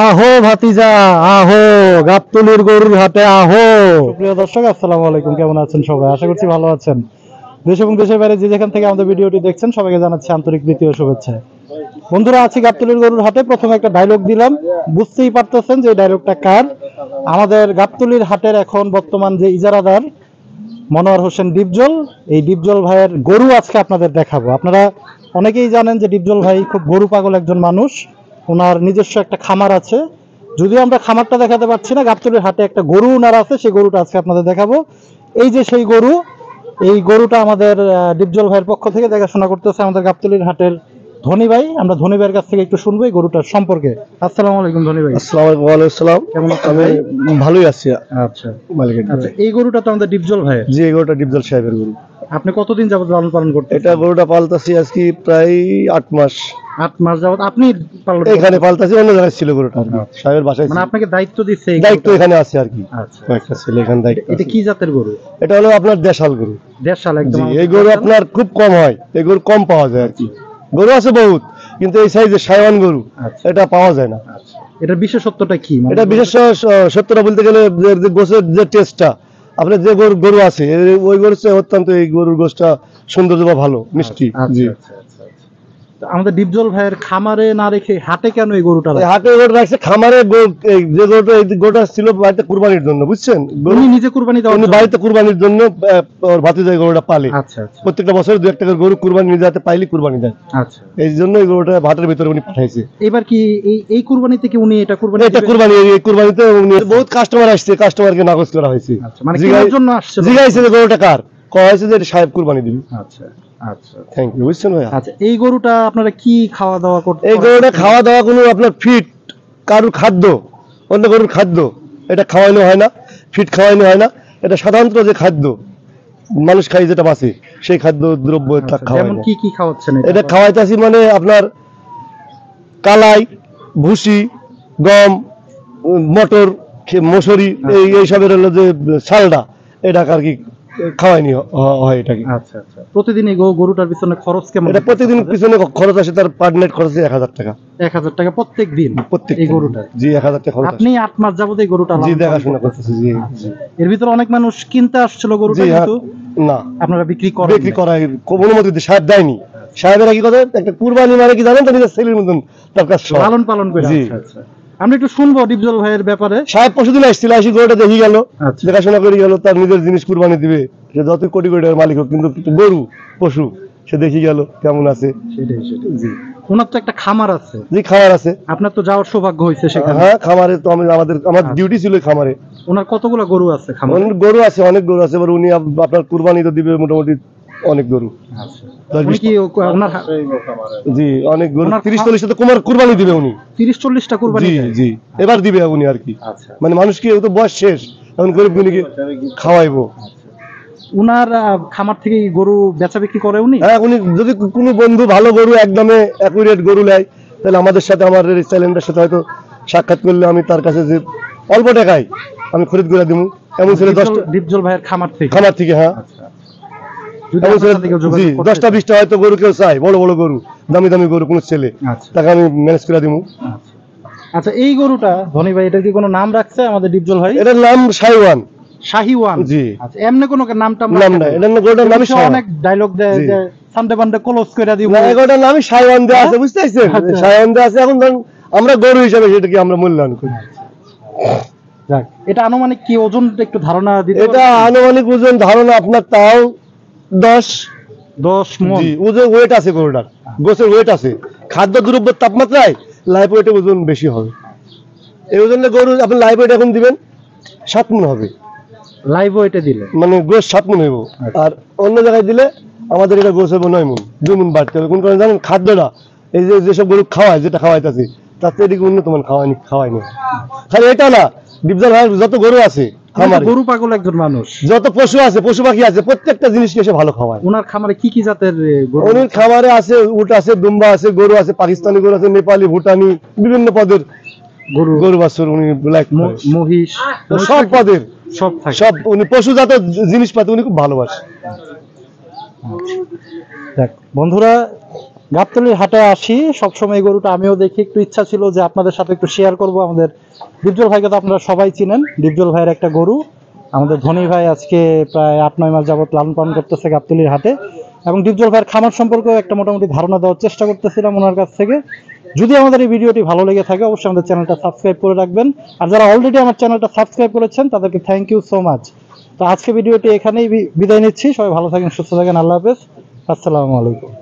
আহো ভাতিজা আহো, গাবতলীর গরুর হাটে আহো। প্রিয় দর্শক, আসসালামু আলাইকুম। কেমন আছেন সবাই? আশা করছি ভালো আছেন। দেশ এবং দেশের বাইরে যে যেখান থেকে আমাদের ভিডিওটি দেখছেন সবাইকে জানাচ্ছি আন্তরিক প্রীতি ও শুভেচ্ছা। বন্ধুরা, আছি গাবতলীর গরুর হাটে। প্রথমে একটা ডায়লগ দিলাম, বুঝতেই পারতেছেন যে ডায়লগটা কার। আমাদের গাবতলীর হাটের এখন বর্তমান যে ইজারাদার মনোয়ার হোসেন ডিপজল, এই ডিপজল ভাইয়ের গরু আজকে আপনাদের দেখাবো। আপনারা অনেকেই জানেন যে ডিপজল ভাই খুব গরু পাগল একজন মানুষ। ওনার নিজস্ব একটা খামার আছে, যদিও আমরা খামারটা দেখাতে পারছি না। গাবতলীর হাটে একটা গরু ওনার আছে, সেই গরুটা আজকে আপনাদের দেখাবো। এই যে সেই গরু, এই গরুটা আমাদের ডিপজল ভাইয়ের পক্ষ থেকে দেখাশোনা করতেছে আমাদের গাবতলীর হাটের ধনী ভাই। আমরা ধনী ভাইয়ের কাছ থেকে একটু শুনবো এই গরুটার সম্পর্কে। আসসালামু আলাইকুম ধনী ভাই। আসসালামু আলাইকুম। ওয়া আলাইকুম আসসালাম। কেমন আছেন আমি ভাই? ভালোই আছি। আচ্ছা মালিকের আচ্ছা, এই গরুটা তো আমাদের ডিপজল ভাইয়ের। জি, এই গরুটা ডিপজল সাহেবের গরু। আপনি কতদিন যাবত লালন পালন করতেছেন? এটা গরুটা পালতাছি আজকে প্রায় 8 মাস। 8 মাস যাবত আপনি পালন এখানে পালতাছি, অন্য জায়গায় ছিল গরুটা আর কি, সাহেবের বাসায় মানে ছিল। আপনাকে দায়িত্ব দিচ্ছে এই দায়িত্ব গরুটার? এখানে আছে আর কি। আচ্ছা, একটা ছেলে এখানে দায়িত্ব এটা আছে। কি জাতের গরু? এটা হলো আপনার দেশাল গরু। 1.5 সাল একদম। জি, এই গরু আপনার খুব কম হয়, এই গরু কম পাওয়া যায় আর কি। গরু আছে বহুত, কিন্তু এই সাইজের সাইওয়ান গরু আচ্ছা। এটা পাওয়া যায় না। আচ্ছা, এটার বিশেষত্বটা কি? মানে এটা বিশেষ সত্যটা বলতে গেলে যে গোছের যে টেস্টটা, আপনার যে গরু আছে ওই গরুর চেয়ে অত্যন্ত এই গরুর গোছটা সৌন্দর্য বা ভালো মিষ্টি। আচ্ছা, জি, আচ্ছা, আচ্ছা, আচ্ছা। তো আমাদের ডিপজল ভাইয়ের খামারে না রেখে হাটে কেন এই গরুটা এই রাখে? হাটে গরু রাখছে খামারে। এই যে গরুটা, এই গরুটা ছিল বাড়িতে কুরবানির জন্য, বুঝছেন? উনি নিজে কুরবানি দেওয়ার উনি জন্য? বাড়িতে কুরবানির জন্য ওর ভাতিজা গরুটা পালে। আচ্ছা আচ্ছা প্রত্যেকটা বছর 2-1 টাকা গরু কুরবানি নিজে হাতে পাইলে কুরবানি দেয়। আচ্ছা। এই জন্য এই গরুটা ভাটের ভিতরে উনি পাঠাইছে। এবার কি এই কুরবানিতে কি উনি এটা কুরবানি এটা দিবেন? কুরবানি, এই কুরবানিতে উনি বহুত কাস্টমার আসছে, কাস্টমারকে নাকচ করা হয়েছে। আচ্ছা, মানে কেনার জন্য আসছে? জিজ্ঞাসা যে গরুটা কার, কয়া হয়েছে যে এটা সাহেব কুরবানি দিবি। আচ্ছা আচ্ছা থ্যাংক ইউ, বুঝছেন ভাই? আচ্ছা, এই গরুটা আপনারা কি খাওয়া দাওয়া করতে? এই গরুটা খাওয়া দাওয়া কোনো আপনার ফিট কারুর খাদ্য, অন্য গরুর খাদ্য এটা খাওয়ানো হয় না, ফিট খাওয়ানো হয় না। এটা সাধারণত যে খাদ্য মানুষ খাই, যেটা বাঁচে, সেই খাদ্য দ্রব্য এটা খাওয়ায় যেমন না। কি কি খাওয়াচ্ছেন? এটা খাওয়াইতেছি মানে আপনার কালাই, ভুসি, গম, মটর, মসুরি, এইসবের হলো যে চালটা, এটা আর কি খাওয়াইনি হয় এটাকে। আচ্ছা আচ্ছা। প্রতিদিন এই গরুটার পিছনে খরচ কেমন? এটা প্রতিদিন পিছনে খরচ আসে, তার পার নেট খরচ 1000 টাকা। 1000 টাকা প্রত্যেক দিন? প্রত্যেক এই গরুটা? জি, 1000 টাকা খরচ আসে। আপনি 8 মাস যাবত এই গরুটা জি, লালন পালন দেখাশোনা করতেছেন? করতেছি। জি, আচ্ছা। এর ভিতরে অনেক মানুষ কিনতে আসছিল গরুটা, জি, হ্যাঁ। কিন্তু না, আপনারা বিক্রি করেন? বিক্রি করা অনুমতি সাহেব দেয়নি। সাহেবেরা কি কথা, একটা কুরবানি মানে কি জানেন তো, নিজের ছেলের মতন তার কাছে লালন পালন করে। জি। আচ্ছা আচ্ছা, আমরা একটু শুনবো ডিপজল ভাইয়ের ব্যাপারে। সাহেব পরশুদিন আসছিল, আসি গরুটা দেখি গেল, আচ্ছা। দেখাশোনা করে গেল, তার নিজের জিনিস কুরবানি দিবে, সে যত কোটি কোটি টাকার মালিক হোক, কিন্তু গরু পশু সে দেখি গেল কেমন আছে। সেটাই সেটাই। জি, ওনার তো একটা খামার আছে। জি, খামার আছে। আপনার তো যাওয়ার সৌভাগ্য হয়েছে সেখানে। হ্যাঁ, খামারে তো আমার ডিউটি ছিল খামারে। ওনার কতগুলো গরু আছে খামারে? অনেক গরু আছে, অনেক গরু আছে। এবার উনি আপনার কুরবানি তো দিবে মোটামুটি অনেক গরু। আচ্ছা। 10-20 উনি কি ওনার জি, অনেক গরু, ওনার 30-40 টা কুরবানি দিবে উনি। 30-40টা কুরবানি জি দেয়? জি, এবার দিবে উনি আর কি। আচ্ছা। মানে মানুষ কি, ও তো বয়স শেষ, এখন গরিব গুনিকে খাওয়াইবো। উনার খামার থেকে গরু বেচা বিক্রি করে উনি? হ্যাঁ, উনি যদি কোনো বন্ধু ভালো গরু একদমে অ্যাকুরেট গরু নেয়, তাহলে আমাদের সাথে, আমার এই চ্যানেলটার সাথে হয়তো সাক্ষাৎ করলে আমি তার কাছে যে অল্প টাকায় আমি খরিদ করে দিব। এমন ছেলে 10টা ডিপজল ভাইয়ের খামার থেকে? খামার থেকে, হ্যাঁ। আচ্ছা। যদি এমন আপনার ছেলে, সাথে কেউ জি, যোগাযোগ করতে 10টা-20টা হয়তো গরু কেউ চায়, বড় বড় গরু, দামি দামি গরু, কোনো ছেলে, আচ্ছা তাকে আমি ম্যানেজ করে দিব। আচ্ছা। আচ্ছা, এই গরুটা ধনী ভাই, এটার কি কোনো নাম রাখছে আমাদের ডিপজল ভাই? এটার নাম শাহিওয়ান। শাহিওয়ান? জি। আচ্ছা, এমনি কোনো নামটা নাম নাই, এটার গরুটার নামই শাহিওয়ান। অনেক ডায়লগ দেয় জি। যে সানডে বান্ডে ক্লোজ করে দিব। না, এই গরুটার নামই শাহিওয়ান দেওয়া আছে, বুঝতে পারছেন? আচ্ছা। শাহিওয়ান দেওয়া আছে। এখন ধরুন আমরা গরু হিসাবে সেটাকে আমরা মূল্যায়ন করি। যাক, এটা আনুমানিক কি ওজন একটু ধারণা দিতে এটা পারবেন? আনুমানিক ওজন ধারণা আপনার তাও 10 মণ? জি, ওজন ওয়েট আছে গরুটার, গোছের ওয়েট আছে। খাদ্য দ্রব্যের তাপমাত্রায় লাইভ ওয়েটে ওজন বেশি হবে। এই ওজনে গরু আপনি লাইভ ওয়েট এখন দিবেন 7 মণ হবে, লাইভ ওয়েটে দিলে? মানে গোছ 7 মণ হইব। আর অন্য জায়গায় দিলে আমাদের এটা গোছ হবে 9 মণ, 2 মণ বাড়তে হবে। কোন কারণে জানেন? খাদ্যটা এই যে যেসব গরু খাওয়ায়, যেটা খাওয়াইতেছে, তার থেকে এদিকে উন্নত মান খাওয়ায়নি। খালি এটা না, ডিপজল ভাই যত গরু আছে খামারে, গরু পাগল একজন মানুষ। যত পশু আছে, পশু পাখি আছে, প্রত্যেকটা জিনিসকে সে ভালো খাওয়ায়। ওনার খামারে কি কি জাতের গরু? উনি খামারে আছে উট আছে, দুম্বা আছে, গরু আছে, পাকিস্তানি গরু আছে, নেপালি, ভুটানি, বিভিন্ন পদের গরু বাছুর উনি ব্ল্যাক মহিষ, সব পদের সব থাকে? সব উনি পশুজাত জিনিসপাতি উনি খুব ভালোবাসে। দেখ বন্ধুরা, গাবতলীর হাটে আসি সবসময় এই গরুটা আমিও দেখি, একটু ইচ্ছা ছিল যে আপনাদের সাথে একটু শেয়ার করব। আমাদের ডিপজল ভাইকে তো আপনারা সবাই চিনেন, ডিপজল ভাইয়ের একটা গরু আমাদের ধনী ভাই আজকে প্রায় 8-9 মাস যাবত লালন পালন করতেছে গাবতলীর হাটে, এবং ডিপজল ভাইয়ের খামার সম্পর্কেও একটা মোটামুটি ধারণা দেওয়ার চেষ্টা করতেছিলাম ওনার কাছ থেকে। যদি আমাদের এই ভিডিওটি ভালো লেগে থাকে অবশ্যই আমাদের চ্যানেলটা সাবস্ক্রাইব করে রাখবেন, আর যারা অলরেডি আমার চ্যানেলটা সাবস্ক্রাইব করেছেন তাদেরকে থ্যাংক ইউ সো মাচ। তো আজকে ভিডিওটি এখানেই বিদায় নিচ্ছি, সবাই ভালো থাকেন, সুস্থ থাকেন, আল্লাহ হাফেজ, আসসালামু আলাইকুম।